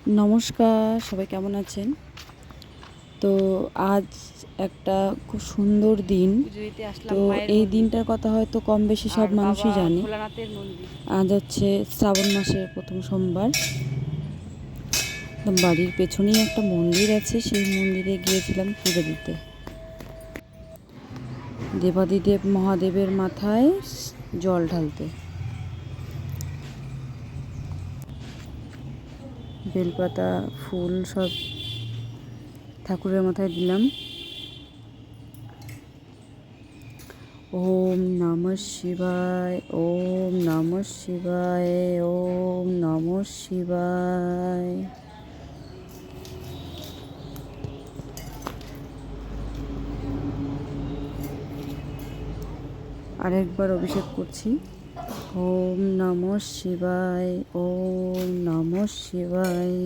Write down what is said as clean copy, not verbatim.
নমস্কার, সবাই কেমন আছেন? তো আজ একটা খুব সুন্দর দিন। পুজো দিতে আসলাম তো মায়ের এই মন্দির। দিনটার কথা হয়তো কম বেশি সব আর বাবা মানুষই জানে। ভোলানাথের মন্দির। আজ হচ্ছে শ্রাবণ মাসের প্রথম সোমবার। তো বাড়ির পেছনেই একটা মন্দির আছে, সেই মন্দিরে গিয়েছিলাম পুজো দিতে। দেবাদিদেব মহাদেবের মাথায় জল ঢালতে। বেলপাতা, ফুল সব ঠাকুরের মাথায় দিলাম। ওম নমঃ শিবায়, ওম নমঃ শিবায়, ওম নমঃ শিবায়। আরেকবার অভিষেক করছি। ওম নমঃ শিবায়, ওম নমঃ শিবায়।